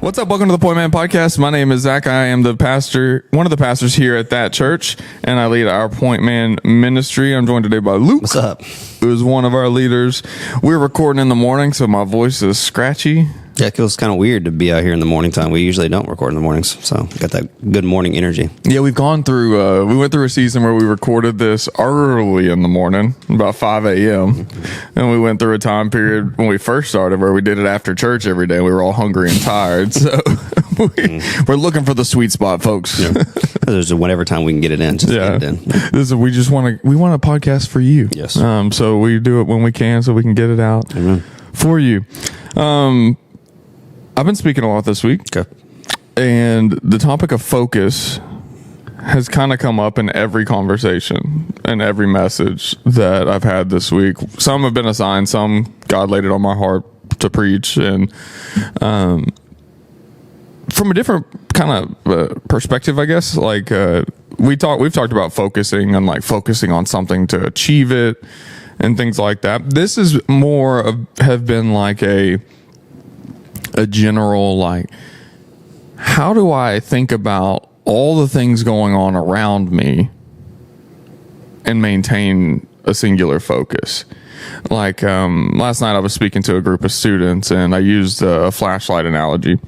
What's up? Welcome to the Pointman podcast. My name is Zach. I am the pastor, one of the pastors here at that church, and I lead our Pointman ministry. I'm joined today by Luke. What's up? Who is one of our leaders. We're recording in the morning, so my voice is scratchy. Yeah, it feels kind of weird to be out here in the morning time. We usually don't record in the mornings, so got that good morning energy. Yeah, we've gone through, we went through a season where we recorded this early in the morning, about 5 a.m. And we went through a time period when we first started where we did it after church every day. We were all hungry and tired. So we're looking for the sweet spot, folks. Yeah. There's whatever time we can get it in. Just get it in. We just want a podcast for you. Yes. So we do it when we can so we can get it out for you. I've been speaking a lot this week. Okay. And the topic of focus has kind of come up in every conversation and every message that I've had this week. Some have been assigned, some God laid it on my heart to preach. And from a different kind of perspective, I guess, like we've talked about focusing and like focusing on something to achieve it and things like that. This is more of have been like a general, like, how do I think about all the things going on around me and maintain a singular focus? Like, last night I was speaking to a group of students and I used a flashlight analogy.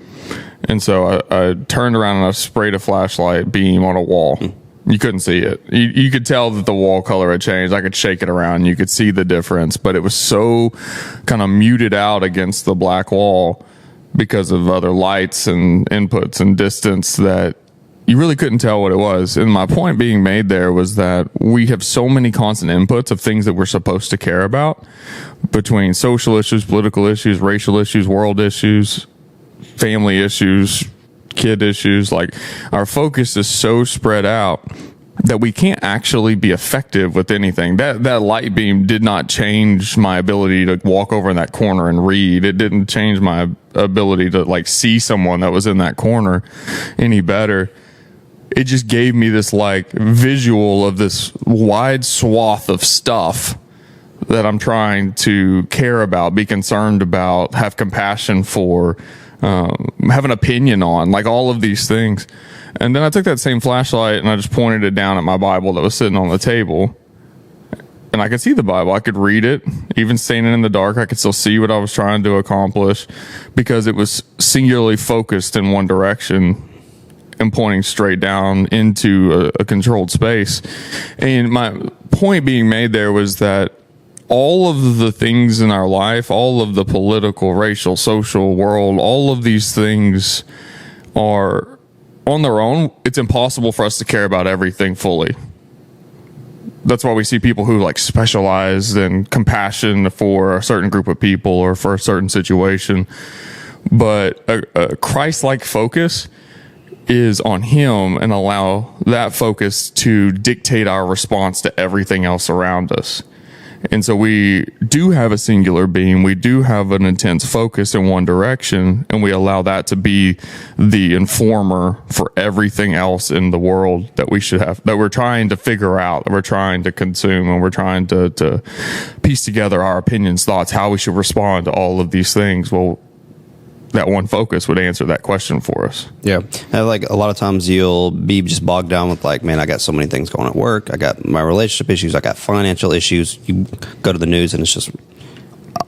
And so I turned around and I sprayed a flashlight beam on a wall. You couldn't see it. You could tell that the wall color had changed. I could shake it around. You could see the difference, but it was so kind of muted out against the black wall because of other lights and inputs and distance that you really couldn't tell what it was. And my point being made there was that we have so many constant inputs of things that we're supposed to care about, between social issues, political issues, racial issues, world issues, family issues, kid issues. Like, our focus is so spread out that we can't actually be effective with anything. That light beam did not change my ability to walk over in that corner and read. It didn't change my ability to like see someone that was in that corner any better. It just gave me this like visual of this wide swath of stuff that I'm trying to care about, be concerned about, have compassion for, have an opinion on, like all of these things. And then I took that same flashlight and I just pointed it down at my Bible that was sitting on the table. And I could see the Bible. I could read it. Even standing in the dark, I could still see what I was trying to accomplish because it was singularly focused in one direction and pointing straight down into a controlled space. And my point being made there was that all of the things in our life, all of the political, racial, social world, all of these things are on their own. It's impossible for us to care about everything fully. That's why we see people who like specialize in compassion for a certain group of people or for a certain situation. But a Christ-like focus is on him and allow that focus to dictate our response to everything else around us. And so we do have a singular beam. We do have an intense focus in one direction, and we allow that to be the informer for everything else in the world that we should have, that we're trying to figure out, that we're trying to consume, and we're trying to piece together our opinions, thoughts, how we should respond to all of these things. Well, that one focus would answer that question for us. Yeah. And like a lot of times you'll be just bogged down with like, man, I got so many things going at work. I got my relationship issues. I got financial issues. You go to the news and it's just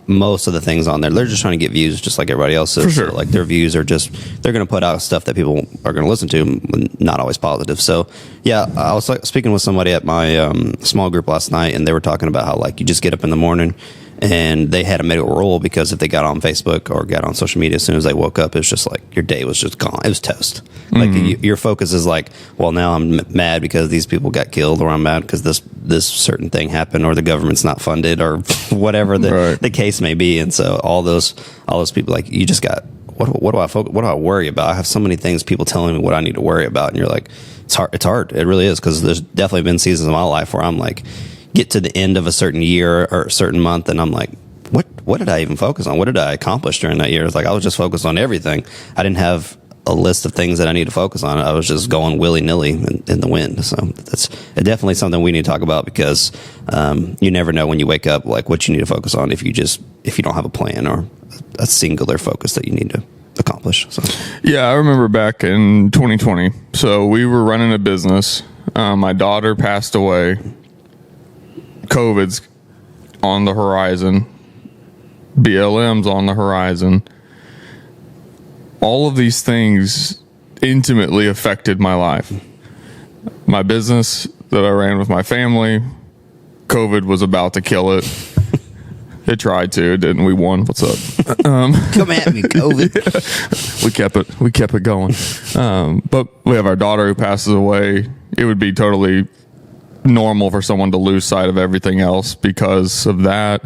most of the things on there. They're just trying to get views just like everybody else is. For sure. So like their views are just, they're going to put out stuff that people are going to listen to, not always positive. So yeah, I was like speaking with somebody at my small group last night and they were talking about how like you just get up in the morning and they had a medical rule because if they got on Facebook or got on social media as soon as they woke up, it's just like your day was just gone. It was toast. Like your focus is like, well, now I'm mad because these people got killed, or I'm mad because this certain thing happened, or the government's not funded, or whatever the case may be. And so all those people, like, you just got, what do I focus? What do I worry about? I have so many things, people telling me what I need to worry about, and you're like, it's hard. It's hard. It really is, because there's definitely been seasons in my life where I'm like, get to the end of a certain year or a certain month, and I'm like, what did I even focus on? What did I accomplish during that year? It's like I was just focused on everything. I didn't have a list of things that I need to focus on. I was just going willy-nilly in the wind. So that's definitely something we need to talk about, because you never know when you wake up, like, what you need to focus on if you don't have a plan or a singular focus that you need to accomplish. accomplish. So Yeah, I remember back in 2020. So we were running a business. My daughter passed away. COVID's on the horizon. BLM's on the horizon. All of these things intimately affected my life. My business that I ran with my family, COVID was about to kill it. It tried to, it didn't. We won. What's up? come at me, COVID. Yeah. We kept it going. But we have our daughter who passes away. It would be totally normal for someone to lose sight of everything else because of that.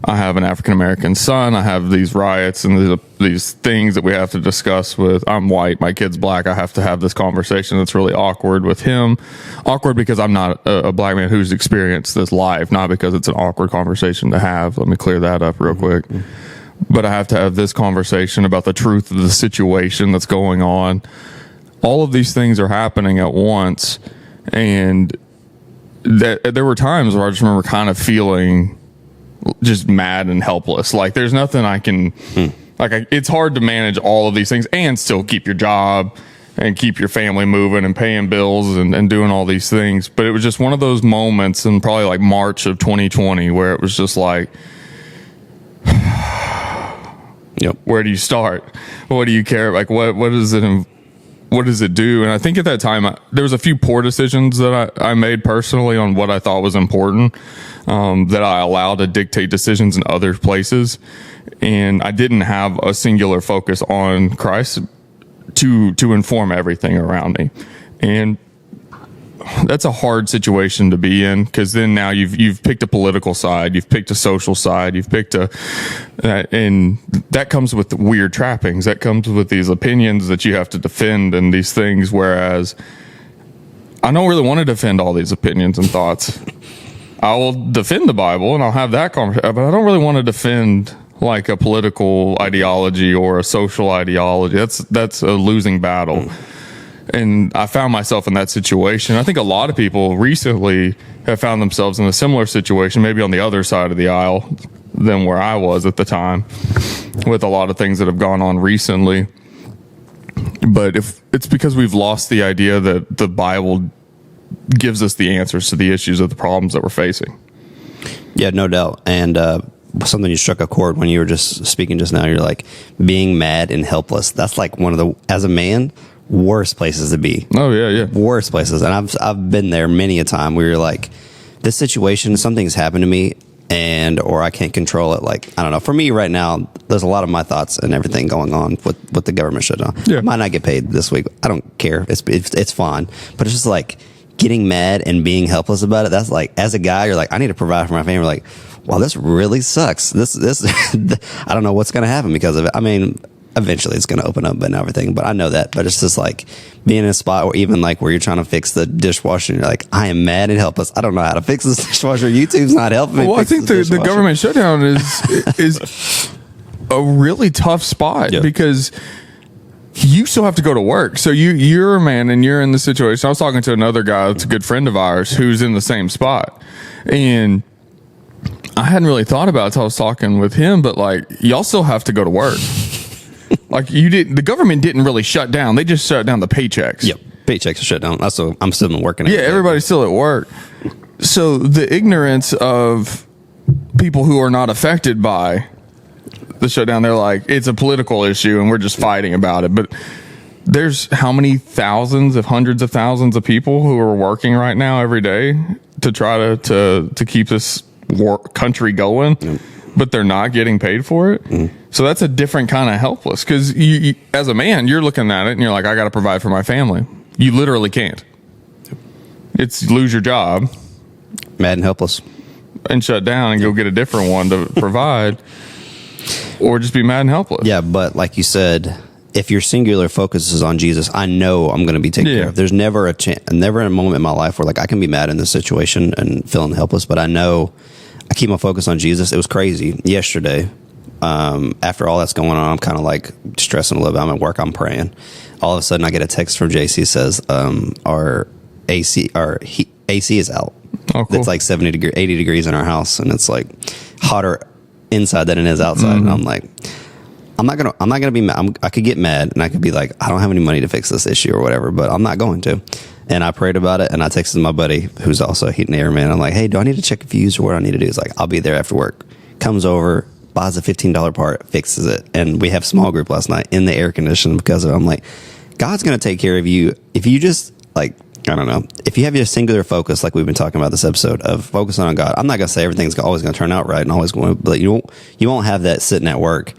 I have an African-American son. I have these riots and these things that we have to discuss with. I'm white. My kid's black. I have to have this conversation that's really awkward with him. Awkward because I'm not a black man who's experienced this live, not because it's an awkward conversation to have. Let me clear that up real quick. But I have to have this conversation about the truth of the situation that's going on. All of these things are happening at once. And there were times where I just remember kind of feeling just mad and helpless. Like there's nothing I can, it's hard to manage all of these things and still keep your job and keep your family moving and paying bills and doing all these things. But it was just one of those moments in probably like March of 2020 where it was just like, Yep. Where do you start? What do you care? Like what does it do? And I think at that time, there was a few poor decisions that I made personally on what I thought was important, that I allowed to dictate decisions in other places. And I didn't have a singular focus on Christ to inform everything around me. And that's a hard situation to be in, because then now you've picked a political side, you've picked a social side, you've picked and that comes with weird trappings. That comes with these opinions that you have to defend and these things. Whereas I don't really want to defend all these opinions and thoughts. I will defend the Bible and I'll have that conversation, but I don't really want to defend like a political ideology or a social ideology. That's a losing battle. And I found myself in that situation. I think a lot of people recently have found themselves in a similar situation, maybe on the other side of the aisle than where I was at the time, with a lot of things that have gone on recently. But if it's because we've lost the idea that the Bible gives us the answers to the issues of the problems that we're facing. Yeah, no doubt. And something you struck a chord when you were just speaking just now. You're like, being mad and helpless. That's like one of the, as a man, worst places to be. Oh yeah. Worst places. And I've been there many a time where you're like, this situation, something's happened to me or I can't control it. Like, I don't know. For me right now, there's a lot of my thoughts and everything going on with the government shutdown. Yeah. I might not get paid this week. I don't care. It's fine. But it's just like getting mad and being helpless about it. That's like, as a guy, you're like, I need to provide for my family. Like, wow, this really sucks. This, I don't know what's going to happen because of it. I mean, eventually it's going to open up and everything, but I know that. But it's just like being in a spot where even like where you're trying to fix the dishwasher and you're like, I am mad and helpless. I don't know how to fix this dishwasher. YouTube's not helping me. Well, I think the government shutdown is a really tough spot. Yep. Because you still have to go to work. So you're a man and you're in the situation. I was talking to another guy that's a good friend of ours who's in the same spot. And I hadn't really thought about it until I was talking with him, but like, y'all still have to go to work. Like the government didn't really shut down. They just shut down the paychecks. Yep. Paychecks are shut down. Also, I'm still working. Yeah. Everybody's still at work. So the ignorance of people who are not affected by the shutdown, they're like, it's a political issue and we're just fighting about it. But there's how many thousands, if hundreds of thousands of people who are working right now every day to try to keep this country going. Mm. But they're not getting paid for it. Mm. So that's a different kind of helpless, because you, as a man, you're looking at it and you're like, I got to provide for my family. You literally can't. It's lose your job. Mad and helpless. And shut down and go get a different one to provide, or just be mad and helpless. Yeah, but like you said, if your singular focus is on Jesus, I know I'm going to be taken care of. There's never never a moment in my life where like I can be mad in this situation and feeling helpless, but I know I keep my focus on Jesus. It was crazy yesterday. After all that's going on, I'm kind of like stressing a little bit. I'm at work. I'm praying. All of a sudden, I get a text from JC says our AC is out. Oh, cool. It's like 80 degrees in our house, and it's like hotter inside than it is outside. Mm-hmm. And I'm like, I'm not gonna be mad. I could get mad and I could be like, I don't have any money to fix this issue or whatever, but I'm not going to. And I prayed about it, and I texted my buddy who's also a heat and air man. I'm like, hey, do I need to check a fuse or what I need to do? He's like, I'll be there after work. Comes over, buys a $15 part, fixes it, and we have small group last night in the air conditioning because of it. I'm like, God's gonna take care of you if you just like, I don't know, if you have your singular focus, like we've been talking about this episode of focusing on God. I'm not gonna say everything's always gonna turn out right and always going, but you won't have that sitting at work,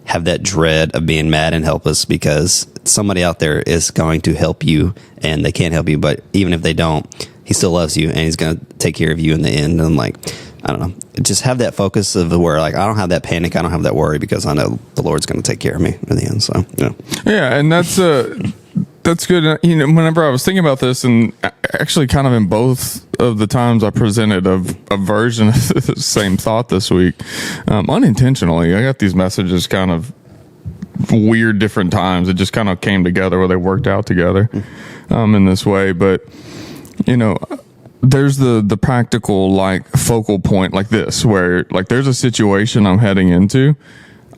have that dread of being mad and helpless because somebody out there is going to help you and they can't help you. But even if they don't, he still loves you and he's going to take care of you in the end. And I'm like, I don't know, just have that focus of where like, I don't have that panic. I don't have that worry because I know the Lord's going to take care of me in the end. So, yeah. Yeah. And that's good. You know, whenever I was thinking about this, and actually kind of in both of the times I presented a version of the same thought this week, unintentionally, I got these messages kind of weird different times. It just kind of came together where they worked out together in this way. But, you know, there's the practical like focal point like this, where like there's a situation I'm heading into.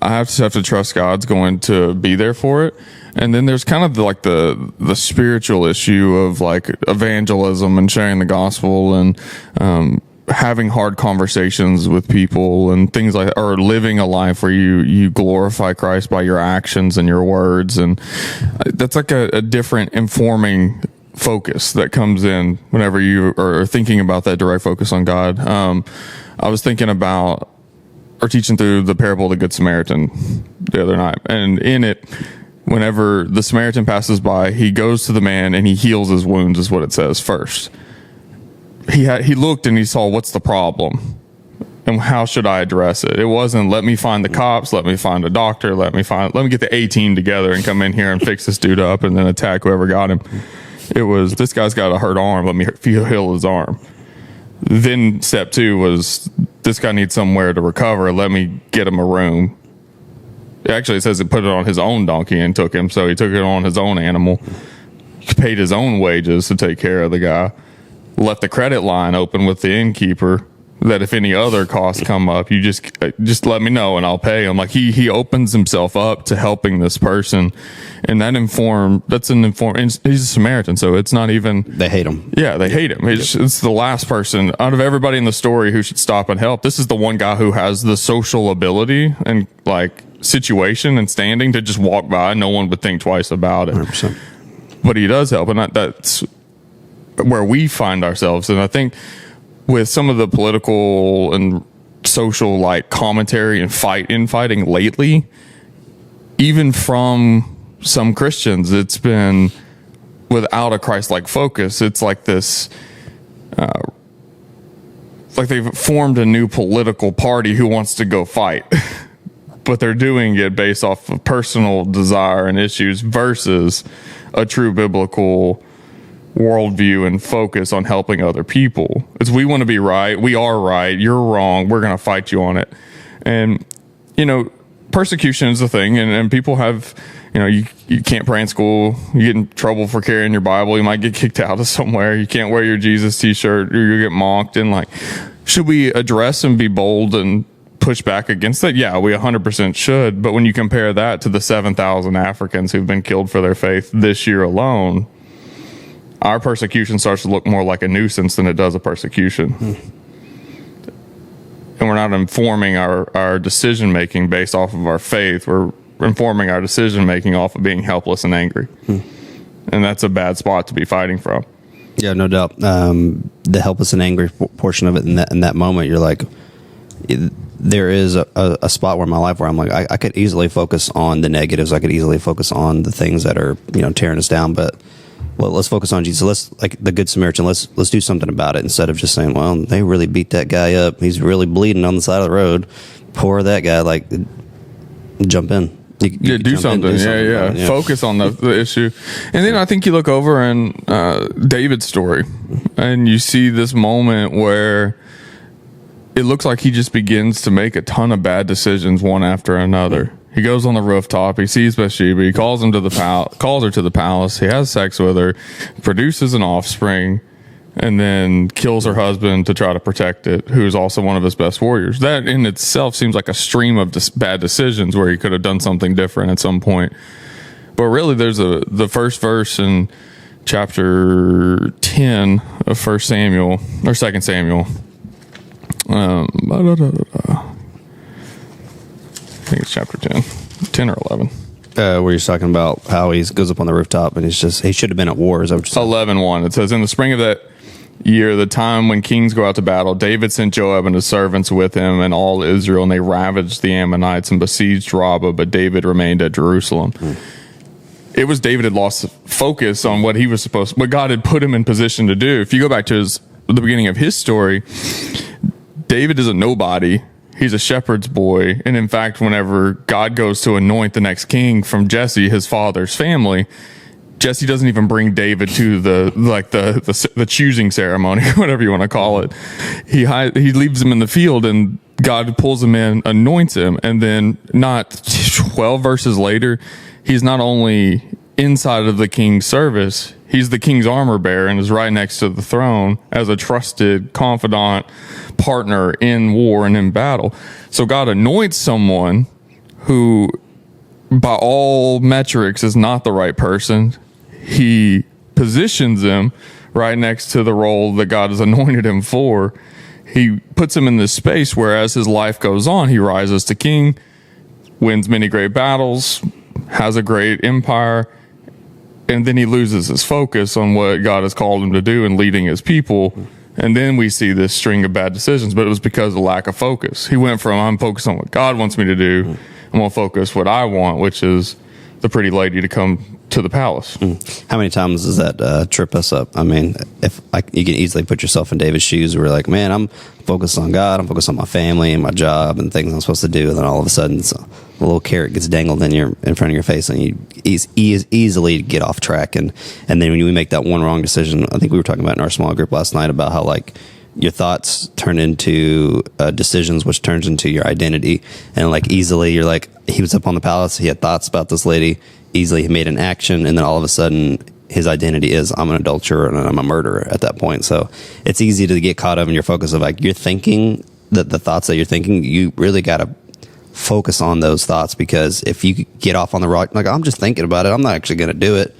I just have to trust God's going to be there for it. And then there's kind of like the spiritual issue of like evangelism and sharing the gospel and having hard conversations with people and things like that, or living a life where you glorify Christ by your actions and your words. And that's like a different informing focus that comes in whenever you are thinking about that direct focus on God. I was thinking about or teaching through the parable of the Good Samaritan the other night. And in it, whenever the Samaritan passes by, he goes to the man and he heals his wounds, is what it says first. He looked and he saw, what's the problem? And how should I address it? It wasn't, let me find the cops, let me find a doctor, let me get the A team together and come in here and fix this dude up and then attack whoever got him. It was, this guy's got a hurt arm, let me heal his arm. Then step 2 was, this guy needs somewhere to recover, let me get him a room. Actually, it says he put it on his own donkey and took him, so he took it on his own animal, paid his own wages to take care of the guy, left the credit line open with the innkeeper, that if any other costs come up, you just let me know and I'll pay him. Like he opens himself up to helping this person, and he's a Samaritan, so it's not even, they hate him. Yeah, they hate him. It's the last person out of everybody in the story who should stop and help. This is the one guy who has the social ability and like situation and standing to just walk by. No one would think twice about it. 100%. But he does help, and that's where we find ourselves. And I think with some of the political and social like commentary and fighting lately, even from some Christians, it's been without a Christ-like focus. It's like this, like they've formed a new political party who wants to go fight, but they're doing it based off of personal desire and issues versus a true biblical worldview and focus on helping other people. It's, we want to be right, we are right, you're wrong, we're going to fight you on it. And you know, persecution is a thing, and people have, you know, you can't pray in school, you get in trouble for carrying your Bible, you might get kicked out of somewhere, you can't wear your Jesus t-shirt, or you get mocked. And like, should we address and be bold and push back against that? Yeah, we 100% should. But when you compare that to the 7,000 Africans who've been killed for their faith this year alone, our persecution starts to look more like a nuisance than it does a persecution. And we're not informing our decision-making based off of our faith. We're informing our decision-making off of being helpless and angry. And that's a bad spot to be fighting from. Yeah, no doubt. The helpless and angry portion of it in that moment, you're like, there is a spot where in my life where I'm like, I could easily focus on the negatives. I could easily focus on the things that are, you know, tearing us down. But well, let's focus on Jesus. Let's, like the Good Samaritan, let's do something about it instead of just saying, well, they really beat that guy up. He's really bleeding on the side of the road. Poor that guy. Like, jump in. Do something. Yeah. Focus on the issue. And then I think you look over in David's story and you see this moment where it looks like he just begins to make a ton of bad decisions one after another. He goes on the rooftop. He sees Bathsheba. He calls her to the palace. He has sex with her, produces an offspring, and then kills her husband to try to protect it, who's also one of his best warriors. That in itself seems like a stream of bad decisions where he could have done something different at some point. But really, there's the first verse in chapter 10 of 1 Samuel, or 2 Samuel. I think it's chapter 10 or 11. Where he's talking about how he goes up on the rooftop and he should have been at war. Is that what you're saying? 11:1. It says, in the spring of that year, the time when kings go out to battle, David sent Joab and his servants with him and all Israel, and they ravaged the Ammonites and besieged Rabbah, but David remained at Jerusalem. It was David had lost focus on what he was what God had put him in position to do. If you go back to the beginning of his story, David is a nobody. He's a shepherd's boy. And in fact, whenever God goes to anoint the next king from Jesse, his father's family, Jesse doesn't even bring David to the choosing ceremony, whatever you want to call it. He leaves him in the field, and God pulls him in, anoints him, and then not 12 verses later, he's not only inside of the king's service, he's the king's armor bearer and is right next to the throne as a trusted confidant partner in war and in battle. So God anoints someone who, by all metrics, is not the right person. He positions him right next to the role that God has anointed him for. He puts him in this space where, as his life goes on, he rises to king, wins many great battles, has a great empire, and then he loses his focus on what God has called him to do in leading his people. And then we see this string of bad decisions, but it was because of lack of focus. He went from, I'm focused on what God wants me to do, I'm going to focus what I want, which is the pretty lady to come to the palace. How many times does that trip us up? I mean, you can easily put yourself in David's shoes where you're like, man, I'm focused on God, I'm focused on my family and my job and things I'm supposed to do, and then all of a sudden a little carrot gets dangled in front of your face, and you easily get off track. And then when you make that one wrong decision, I think we were talking about in our small group last night about how like your thoughts turn into decisions, which turns into your identity. And like easily you're like, he was up on the palace, he had thoughts about this lady, easily he made an action, and then all of a sudden his identity is, I'm an adulterer and I'm a murderer at that point. So it's easy to get caught up in your focus of like, you're thinking that the thoughts that you're thinking, you really got to focus on those thoughts, because if you get off on the rock, like, I'm just thinking about it, I'm not actually going to do it.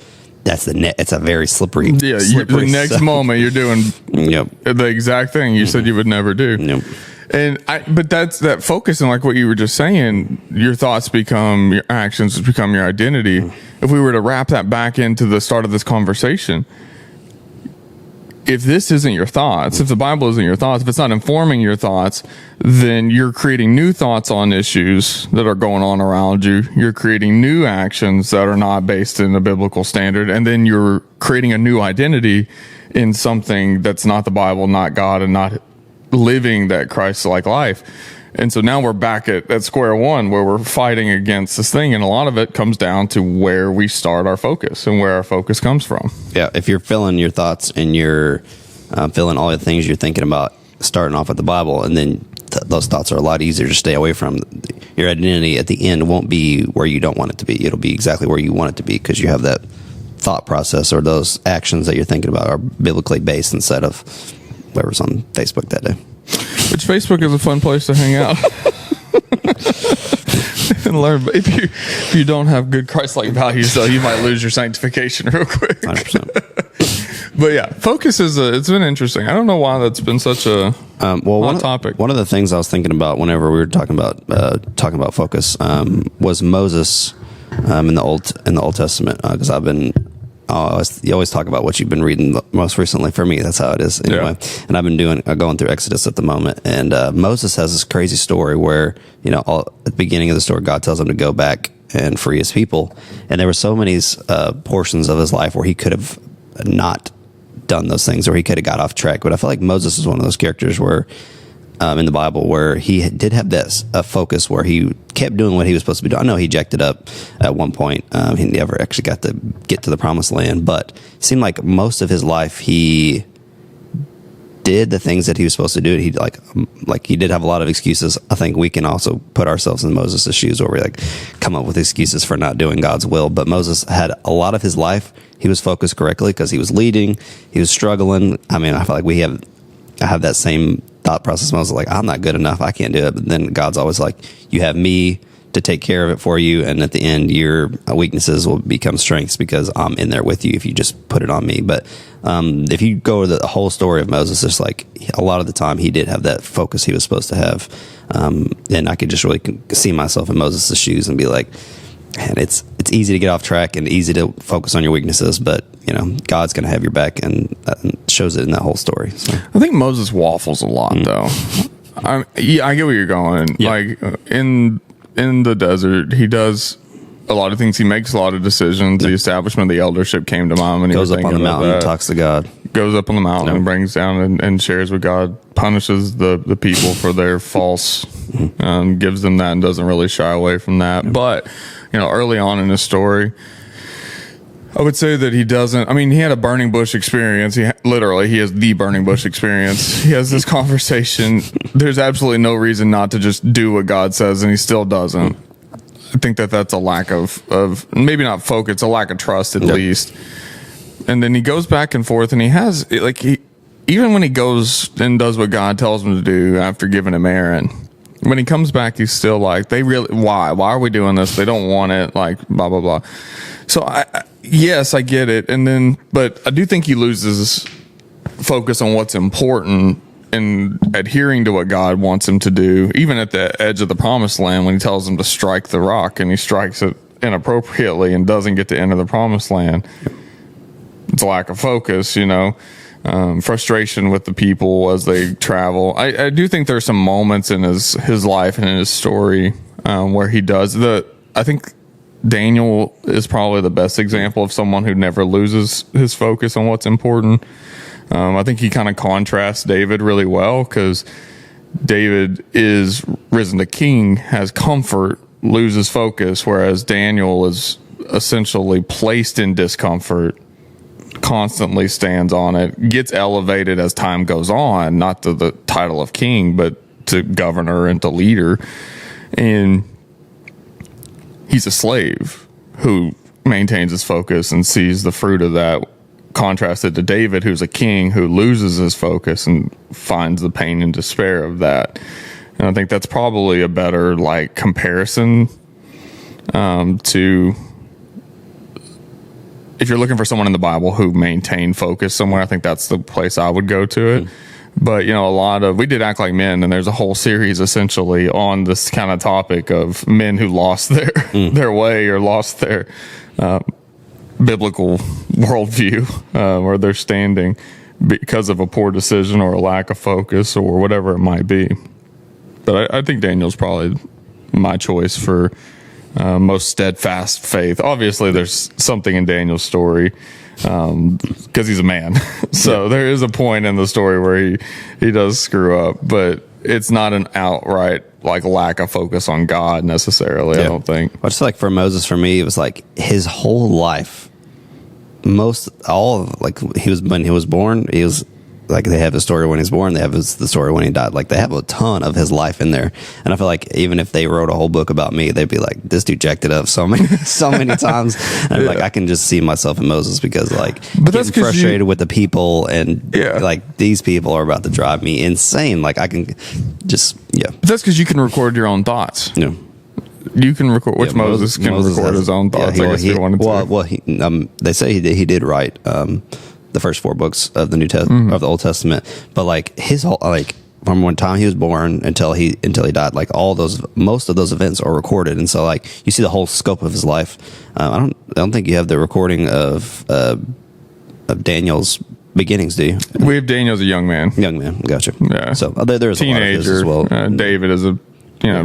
That's it's a very slippery. Yeah, the next moment you're doing the exact thing you said you would never do. Yep. But that's that focus, and like what you were just saying, your thoughts become your actions, become your identity. If we were to wrap that back into the start of this conversation, if this isn't your thoughts, if the Bible isn't your thoughts, if it's not informing your thoughts, then you're creating new thoughts on issues that are going on around you. You're creating new actions that are not based in a biblical standard. And then you're creating a new identity in something that's not the Bible, not God, and not living that Christ-like life. And so now we're back at square one, where we're fighting against this thing. And a lot of it comes down to where we start our focus and where our focus comes from. Yeah. If you're filling your thoughts and you're filling all the things you're thinking about, starting off with the Bible, and then those thoughts are a lot easier to stay away from. Your identity at the end won't be where you don't want it to be. It'll be exactly where you want it to be, because you have that thought process, or those actions that you're thinking about are biblically based instead of whatever's on Facebook that day. Which Facebook is a fun place to hang out and learn. But if you don't have good Christ-like values, though, you might lose your sanctification real quick. 100%. But yeah, focus it's been interesting. I don't know why that's been such a hot topic. One of the things I was thinking about whenever we were talking about focus was Moses in the Old Testament, because I've been. You always talk about what you've been reading most recently. For me, that's how it is anyway. Yeah. And I've been going through Exodus at the moment. And Moses has this crazy story where, at the beginning of the story, God tells him to go back and free his people. And there were so many portions of his life where he could have not done those things, or he could have got off track. But I feel like Moses is one of those characters where in the Bible where he did have a focus where he kept doing what he was supposed to be doing. I know he jacked it up at one point. He never actually got to get to the promised land, but it seemed like most of his life he did the things that he was supposed to do, he he did have a lot of excuses. I think we can also put ourselves in Moses' shoes where we like come up with excuses for not doing God's will. But Moses had a lot of his life, he was focused correctly because he was leading, he was struggling. I mean, I feel like I have that same thought process. Moses like, I'm not good enough, I can't do it. But then God's always like, you have me to take care of it for you, and at the end your weaknesses will become strengths because I'm in there with you if you just put it on me. But if you go to the whole story of Moses, it's like a lot of the time he did have that focus he was supposed to have, and I could just really see myself in Moses' shoes and be like, man, it's easy to get off track and easy to focus on your weaknesses, but you know, God's going to have your back, and that shows it in that whole story. So. I think Moses waffles a lot, though. I get where you're going. Yeah. Like in the desert, he does a lot of things. He makes a lot of decisions. The establishment of the eldership came to mind when he Goes was up on the mountain and talks to God. Goes up on the mountain and brings down and shares with God, punishes the people for their false, gives them that and doesn't really shy away from that. But, you know, early on in his story, I would say that he doesn't. I mean, he had a burning bush experience. He has the burning bush experience. He has this conversation. There's absolutely no reason not to just do what God says, and he still doesn't. I think that's a lack of maybe not focus, a lack of trust at least. And then he goes back and forth, and he has even when he goes and does what God tells him to do after giving him Aaron, when he comes back, he's still like, why are we doing this? They don't want it, like blah blah blah. So yes, I get it. And then, but I do think he loses focus on what's important and adhering to what God wants him to do, even at the edge of the promised land when he tells him to strike the rock and he strikes it inappropriately and doesn't get to enter the promised land. It's a lack of focus, you know, frustration with the people as they travel. I do think there's some moments in his life and in his story where he does I think Daniel is probably the best example of someone who never loses his focus on what's important. I think he kind of contrasts David really well, because David is risen to king, has comfort, loses focus, whereas Daniel is essentially placed in discomfort, constantly stands on it, gets elevated as time goes on, not to the title of king, but to governor and to leader. And he's a slave who maintains his focus and sees the fruit of that, contrasted to David, who's a king who loses his focus and finds the pain and despair of that. And I think that's probably a better comparison to, if you're looking for someone in the Bible who maintained focus somewhere, I think that's the place I would go to it. But, you know, we did Act Like Men, and there's a whole series essentially on this kind of topic of men who lost their way or lost their biblical worldview or their standing because of a poor decision or a lack of focus or whatever it might be. But I think Daniel's probably my choice for most steadfast faith. Obviously, there's something in Daniel's story because he's a man. So there is a point in the story where he does screw up, but it's not an outright lack of focus on God necessarily. I don't think. I just for Moses, for me, it was his whole life. When he was born, he was they have the story when he's born, they have the story when he died. They have a ton of his life in there, and I feel like even if they wrote a whole book about me, they'd be like, this dude jacked it up so many times. And I can just see myself in Moses because but that's getting frustrated with the people, and these people are about to drive me insane. I can just But that's because you can record your own thoughts. Yeah. You can record, Moses can record his own thoughts. They say he did write the first 4 books of the of the Old Testament, but his whole from when time he was born until he died, most of those events are recorded, and so you see the whole scope of his life. I don't think you have the recording of Daniel's beginnings, do you? We have Daniel as a young man. Gotcha. Yeah. So there's teenager a lot of his as well. David is a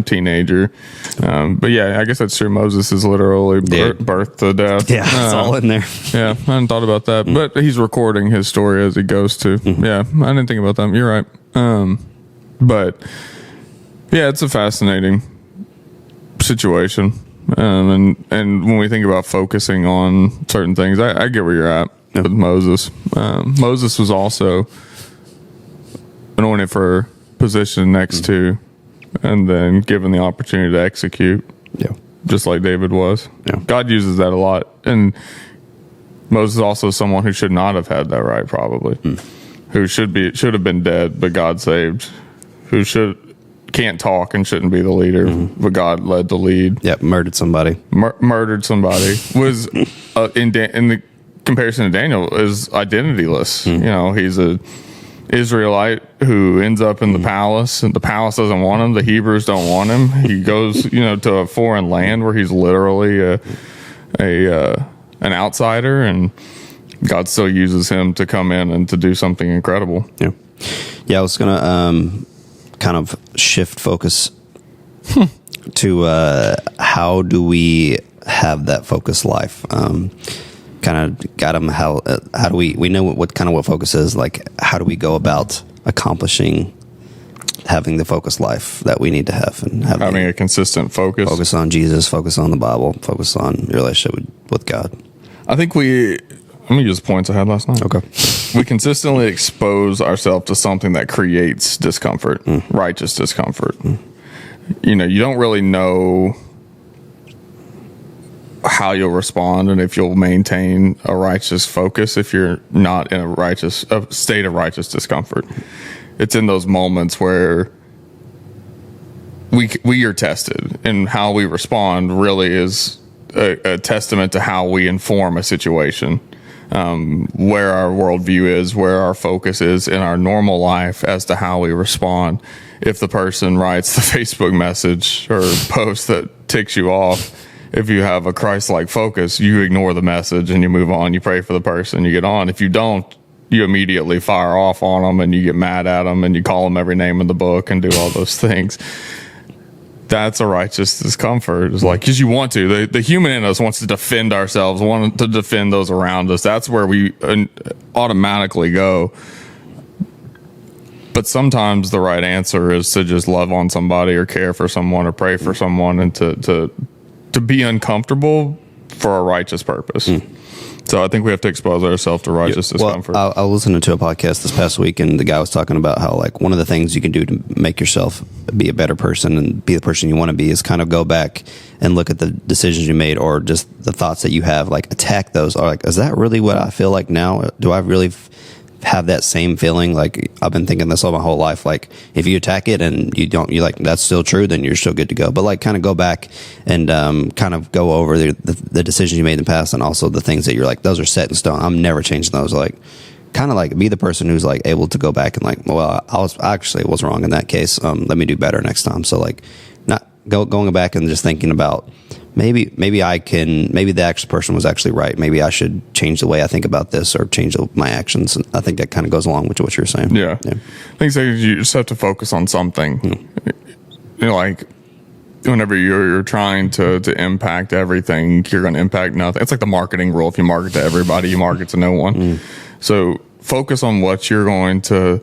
teenager. But yeah, I guess that's true. Moses is literally birth to death. Yeah, it's all in there. Yeah, I hadn't thought about that. But he's recording his story as he goes to. Yeah, I didn't think about that. You're right. But yeah, it's a fascinating situation. And when we think about focusing on certain things, I get where you're at with Moses. Moses was also anointed for position next to, and then given the opportunity to execute. Yeah. Just like David was. Yeah. God uses that a lot. And Moses is also someone who should not have had that right, probably. Who should have been dead, but God saved. Who can't talk and shouldn't be the leader, but God led the lead. Yeah, murdered somebody. Murdered somebody. Was in the comparison to Daniel, is identityless. You know, he's a Israelite who ends up in the palace, and the palace doesn't want him. The Hebrews don't want him. He goes, to a foreign land where he's literally an outsider, and God still uses him to come in and to do something incredible. Yeah. I was gonna kind of shift focus to how do we have that focused life. Kind of got them how do we know what focus is, like how do we go about accomplishing having the focused life that we need to have, and having a consistent focus on Jesus, focus on the Bible, focus on your relationship with God. I think let me use points I had last night. Okay. We consistently expose ourselves to something that creates discomfort, righteous discomfort. You don't really know how you'll respond and if you'll maintain a righteous focus if you're not in a state of righteous discomfort. It's in those moments where we are tested, and how we respond really is a testament to how we inform a situation, where our worldview is, where our focus is in our normal life as to how we respond. If the person writes the Facebook message or post that ticks you off, if you have a Christ-like focus, you ignore the message and you move on. You pray for the person, you get on. If you don't, you immediately fire off on them and you get mad at them and you call them every name in the book and do all those things. That's a righteous discomfort. It's like, because you want to. The human in us wants to defend ourselves, want to defend those around us. That's where we automatically go. But sometimes the right answer is to just love on somebody or care for someone or pray for someone, and to be uncomfortable for a righteous purpose. So I think we have to expose ourselves to righteous discomfort. I was listening to a podcast this past week, and the guy was talking about how, like, one of the things you can do to make yourself be a better person and be the person you want to be is kind of go back and look at the decisions you made, or just the thoughts that you have, like attack those. Or like, is that really what I feel like now? Do I really have that same feeling? Like, I've been thinking this all my whole life. Like, if you attack it and you're like, that's still true, then you're still good to go. But like, kind of go back and kind of go over the decisions you made in the past, and also the things that you're like, those are set in stone, I'm never changing those. Like, kind of like be the person who's like able to go back and like, well, I was wrong in that case. Let me do better next time. So like, not going back and just thinking about, maybe the actual person was actually right. Maybe I should change the way I think about this, or change my actions. And I think that kind of goes along with what you're saying. Yeah. I think so. You just have to focus on something. Like, whenever you're trying to impact everything, you're going to impact nothing. It's like the marketing rule. If you market to everybody, you market to no one. So focus on what you're going to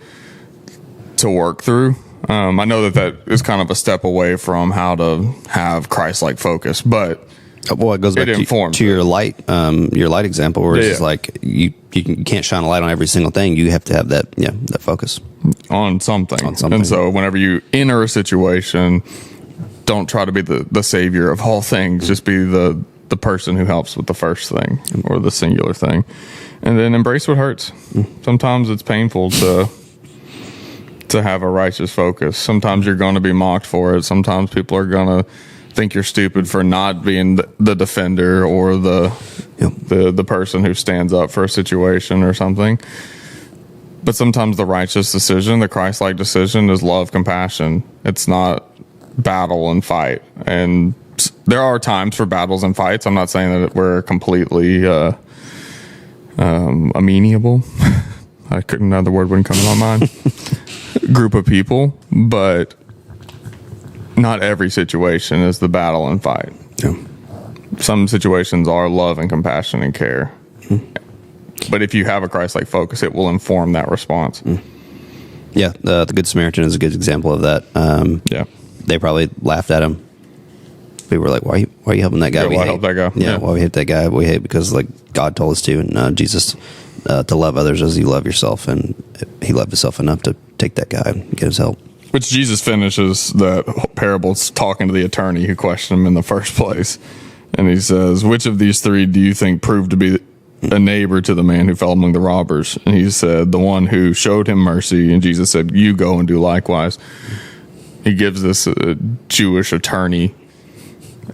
work through. I know that is kind of a step away from how to have Christ-like focus, but it goes back to your light example, where it's just like you can't shine a light on every single thing. You have to have that focus on something. And so whenever you enter a situation, don't try to be the savior of all things. Just be the person who helps with the first thing, or the singular thing, and then embrace what hurts. Sometimes it's painful to have a righteous focus. Sometimes you're going to be mocked for it. Sometimes people are going to think you're stupid for not being the defender, or the person who stands up for a situation or something. But sometimes the righteous decision, the Christ-like decision, is love, compassion. It's not battle and fight. And there are times for battles and fights. I'm not saying that we're completely amenable. Another word wouldn't come to my mind. Group of people, but not every situation is the battle and fight. Some situations are love and compassion and care. But if you have a Christ-like focus, it will inform that response. The Good Samaritan is a good example of that. They probably laughed at him. People were like, why are you helping that guy? Why help that guy? Why we hate that guy? We hate because like God told us to, and Jesus to love others as you love yourself. And he loved himself enough to take that guy and get his help. Which Jesus finishes that parable talking to the attorney who questioned him in the first place. And he says, which of these three do you think proved to be a neighbor to the man who fell among the robbers? And he said, the one who showed him mercy. And Jesus said, you go and do likewise. He gives this Jewish attorney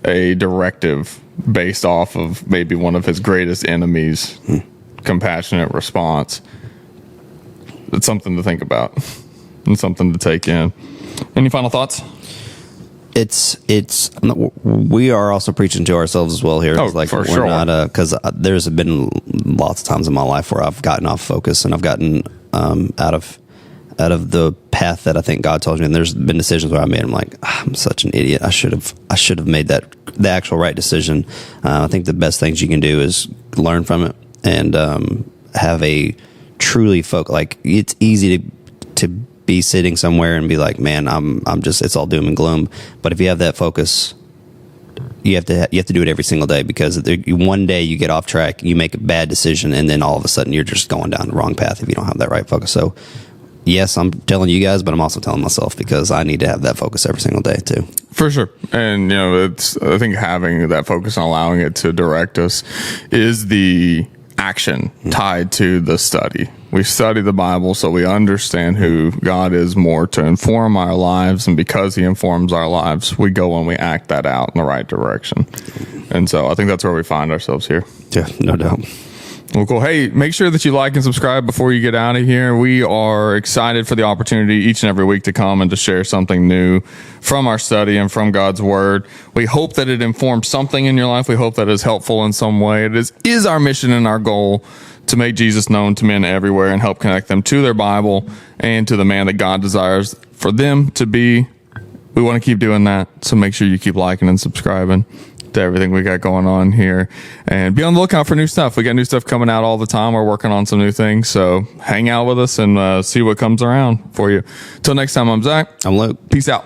a directive based off of maybe one of his greatest enemies' compassionate response. It's something to think about and something to take in. Any final thoughts? We are also preaching to ourselves as well here. Oh, it's like for we're sure. not because there's been lots of times in my life where I've gotten off focus and I've gotten out of the path that I think God told me. And there's been decisions where I made. I'm like, I'm such an idiot. I should have made the actual right decision. I think the best things you can do is learn from it and have a truly focus. Like it's easy to be sitting somewhere and be like, man, I'm just, it's all doom and gloom. But if you have that focus, you have to do it every single day, because one day you get off track, you make a bad decision, and then all of a sudden you're just going down the wrong path if you don't have that right focus. So yes, I'm telling you guys, but I'm also telling myself, because I need to have that focus every single day too. For sure. And, I think having that focus and allowing it to direct us is the action tied to the study. We study the Bible so we understand who God is more to inform our lives. And because he informs our lives, we go and we act that out in the right direction. And so I think that's where we find ourselves here. Yeah, no doubt. Well, cool. Hey, make sure that you like and subscribe before you get out of here. We are excited for the opportunity each and every week to come and to share something new from our study and from God's word. We hope that it informs something in your life. We hope that it is helpful in some way. It is our mission and our goal to make Jesus known to men everywhere and help connect them to their Bible and to the man that God desires for them to be. We want to keep doing that. So make sure you keep liking and subscribing to everything we got going on here, and be on the lookout for new stuff. We got new stuff coming out all the time. We're working on some new things, so hang out with us and see what comes around for you. Till next time, I'm Zach. I'm Luke. Peace out.